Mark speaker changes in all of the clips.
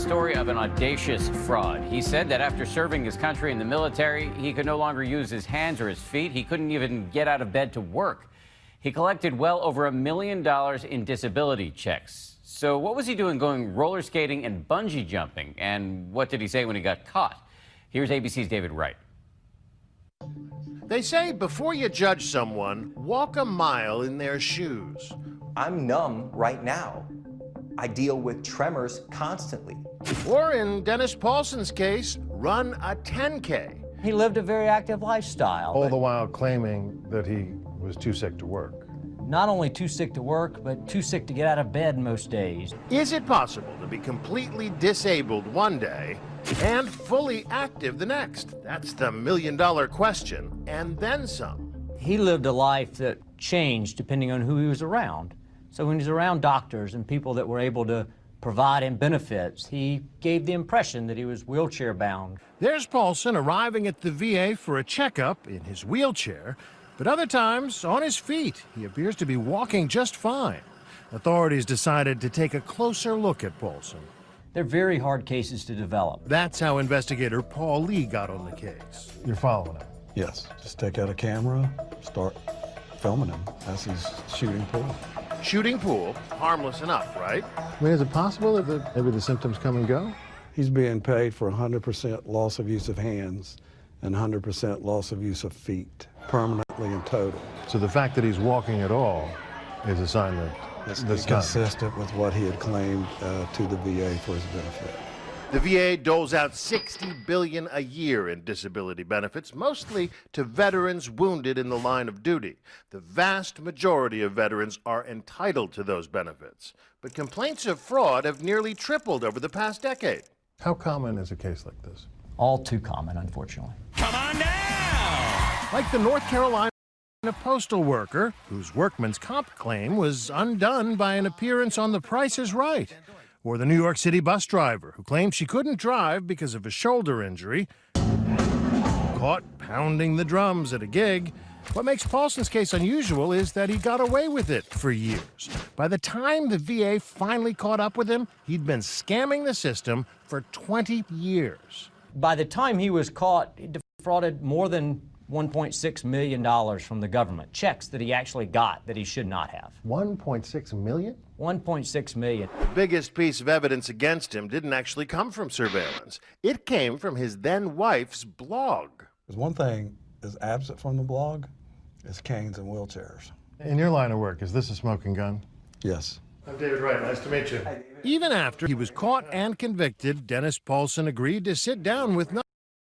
Speaker 1: story of an audacious fraud. He said that after serving his country in the military, he could no longer use his hands or his feet. He couldn't even get out of bed to work. He collected well over $1 million in disability checks. So what was he doing going roller skating and bungee jumping? And what did he say when he got caught? Here's ABC's David Wright.
Speaker 2: They say before you judge someone, walk a mile in their shoes.
Speaker 3: I'm numb right now. I deal with tremors constantly.
Speaker 2: Or in Dennis Paulson's case, run a 10K.
Speaker 4: He lived a very active lifestyle.
Speaker 5: All the while claiming that he was too sick to work.
Speaker 4: Not only too sick to work, but too sick to get out of bed most days.
Speaker 2: Is it possible to be completely disabled one day and fully active the next? That's the million-dollar question, and then some.
Speaker 4: He lived a life that changed depending on who he was around. So when he was around doctors and people that were able to provide him benefits, he gave the impression that he was wheelchair-bound.
Speaker 2: There's Paulson arriving at the VA for a checkup in his wheelchair, but other times on his feet. He appears to be walking just fine. Authorities decided to take a closer look at Paulson.
Speaker 4: They're very hard cases to develop.
Speaker 2: That's how investigator Paul Lee got on the case.
Speaker 5: You're following him?
Speaker 6: Yes. Just take out a camera, start filming him as he's shooting pool.
Speaker 2: Shooting pool, harmless enough, right?
Speaker 5: I mean, is it possible that maybe the symptoms come and go?
Speaker 6: He's being paid for 100% loss of use of hands and 100% loss of use of feet, permanently in total.
Speaker 5: So the fact that he's walking at all is a sign that
Speaker 6: It's consistent with what he had claimed to the VA for his benefit.
Speaker 2: The VA doles out $60 billion a year in disability benefits, mostly to veterans wounded in the line of duty. The vast majority of veterans are entitled to those benefits, but complaints of fraud have nearly tripled over the past decade.
Speaker 5: How common is a case like this?
Speaker 4: All too common, unfortunately.
Speaker 1: Come on now!
Speaker 2: Like the North Carolina postal worker whose workman's comp claim was undone by an appearance on The Price is Right. Or the New York City bus driver who claimed she couldn't drive because of a shoulder injury, caught pounding the drums at a gig. What makes Paulson's case unusual is that he got away with it for years. By the time the VA finally caught up with him, he'd been scamming the system for 20 years.
Speaker 4: By the time he was caught, he defrauded more than $1.6 million from the government, checks that he actually got that he should not have.
Speaker 5: 1.6 million?
Speaker 4: 1.6 million.
Speaker 2: The biggest piece of evidence against him didn't actually come from surveillance. It came from his then-wife's blog.
Speaker 6: There's one thing is absent from the blog, is canes and wheelchairs.
Speaker 5: In your line of work, is this a smoking gun?
Speaker 6: Yes.
Speaker 5: I'm David Wright. Nice to meet you.
Speaker 2: Even after he was caught and convicted, Dennis Paulson agreed to sit down with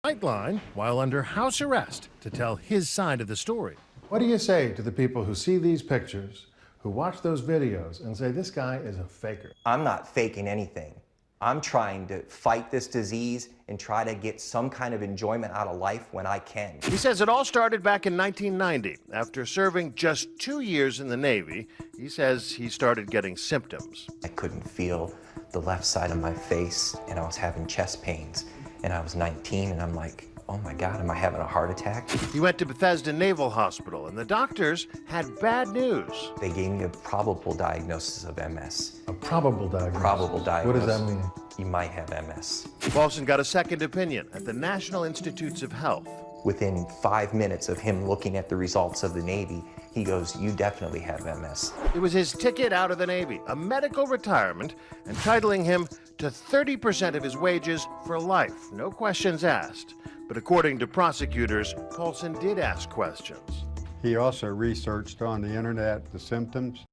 Speaker 2: Nightline while under house arrest to tell his side of the story.
Speaker 5: What do you say to the people who see these pictures, who watch those videos and say this guy is a faker?
Speaker 3: I'm not faking anything. I'm trying to fight this disease and try to get some kind of enjoyment out of life when I can.
Speaker 2: He says it all started back in 1990. After serving just 2 years in the Navy, he says he started getting symptoms.
Speaker 3: I couldn't feel the left side of my face, and I was having chest pains. And I was 19, and I'm like, oh my God, am I having a heart attack?
Speaker 2: He went to Bethesda Naval Hospital, and the doctors had bad news.
Speaker 3: They gave me a probable diagnosis of MS.
Speaker 5: A probable diagnosis?
Speaker 3: Probable diagnosis.
Speaker 5: What does that mean?
Speaker 3: You might have MS.
Speaker 2: Paulson got a second opinion at the National Institutes of Health.
Speaker 3: Within 5 minutes of him looking at the results of the Navy, he goes, you definitely have MS.
Speaker 2: It was his ticket out of the Navy, a medical retirement, entitling him to 30% of his wages for life, no questions asked. But according to prosecutors, Paulson did ask questions.
Speaker 7: He also researched on the internet the symptoms,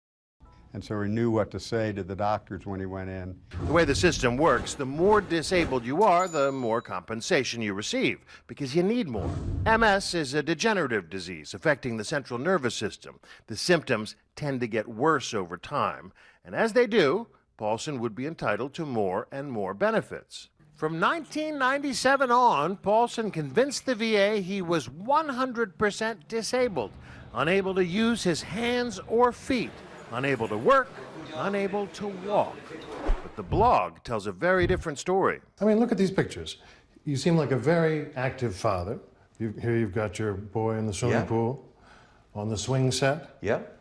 Speaker 7: and so he knew what to say to the doctors when he went in.
Speaker 2: The way the system works, the more disabled you are, the more compensation you receive, because you need more. MS is a degenerative disease affecting the central nervous system. The symptoms tend to get worse over time, and as they do, Paulson would be entitled to more and more benefits. From 1997 on, Paulson convinced the VA he was 100% disabled, unable to use his hands or feet, unable to work, unable to walk. But the blog tells a very different story.
Speaker 5: I mean, look at these pictures. You seem like a very active father. Here you've got your boy in the swimming pool, on the swing set.
Speaker 3: Yep.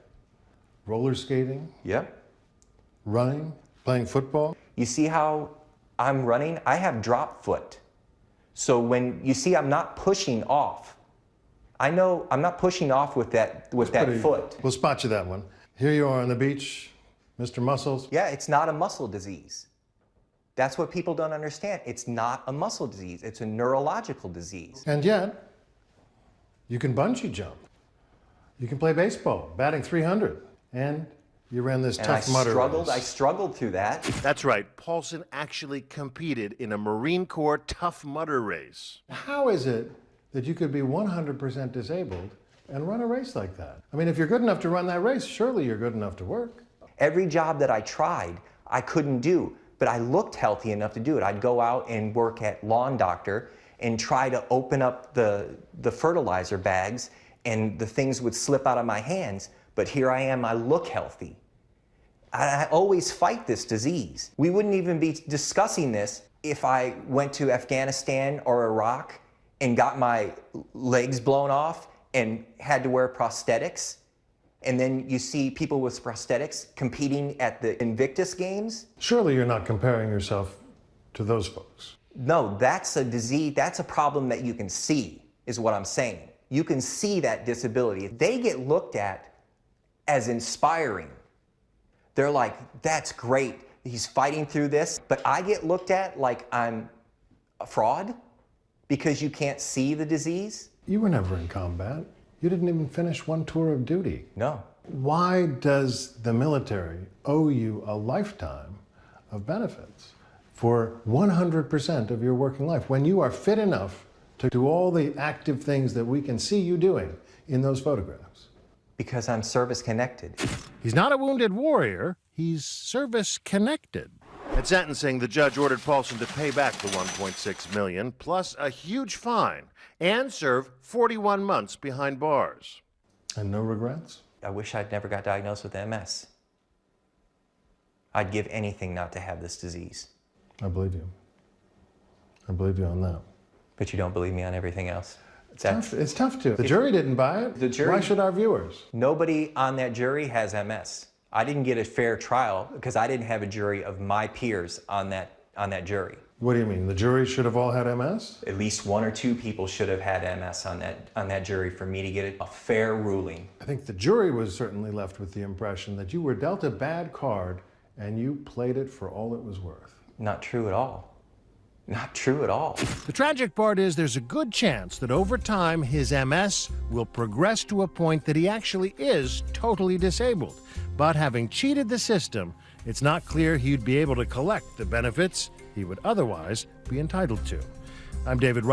Speaker 5: Roller skating.
Speaker 3: Yep.
Speaker 5: Running, playing football.
Speaker 3: You see how I'm running, I have drop foot. So when you see I'm not pushing off, I know I'm not pushing off with that foot.
Speaker 5: We'll spot you that one. Here you are on the beach, Mr. Muscles.
Speaker 3: Yeah, it's not a muscle disease. That's what people don't understand. It's not a muscle disease. It's a neurological disease.
Speaker 5: And yet, you can bungee jump. You can play baseball, batting .300. And you ran this Tough Mudder race.
Speaker 3: I struggled through that.
Speaker 2: That's right. Paulson actually competed in a Marine Corps Tough Mudder race.
Speaker 5: How is it that you could be 100% disabled and run a race like that? I mean, if you're good enough to run that race, surely you're good enough to work.
Speaker 3: Every job that I tried, I couldn't do, but I looked healthy enough to do it. I'd go out and work at Lawn Doctor and try to open up the fertilizer bags, and the things would slip out of my hands. But here I am, I look healthy. I always fight this disease. We wouldn't even be discussing this if I went to Afghanistan or Iraq and got my legs blown off and had to wear prosthetics. And then you see people with prosthetics competing at the Invictus Games.
Speaker 5: Surely you're not comparing yourself to those folks.
Speaker 3: No, that's a disease, that's a problem that you can see, is what I'm saying. You can see that disability. They get looked at as inspiring. They're like, that's great, he's fighting through this. But I get looked at like I'm a fraud because you can't see the disease.
Speaker 5: You were never in combat. You didn't even finish one tour of duty.
Speaker 3: No.
Speaker 5: Why does the military owe you a lifetime of benefits for 100% of your working life when you are fit enough to do all the active things that we can see you doing in those photographs?
Speaker 3: Because I'm service connected.
Speaker 2: He's not a wounded warrior, he's service connected. At sentencing, the judge ordered Paulson to pay back the $1.6 million plus a huge fine and serve 41 months behind bars.
Speaker 5: And no regrets?
Speaker 3: I wish I'd never got diagnosed with MS. I'd give anything not to have this disease.
Speaker 5: I believe you. I believe you on that.
Speaker 3: But you don't believe me on everything else.
Speaker 5: It's tough to. The jury didn't buy it.
Speaker 3: The jury-
Speaker 5: Why should our viewers?
Speaker 3: Nobody on that jury has MS. I didn't get a fair trial because I didn't have a jury of my peers on that jury.
Speaker 5: What do you mean? The jury should have all had MS?
Speaker 3: At least one or two people should have had MS on that jury for me to get a fair ruling.
Speaker 5: I think the jury was certainly left with the impression that you were dealt a bad card and you played it for all it was worth.
Speaker 3: Not true at all. Not true at all.
Speaker 2: The tragic part is there's a good chance that over time his MS will progress to a point that he actually is totally disabled. But having cheated the system, it's not clear he'd be able to collect the benefits he would otherwise be entitled to. I'm David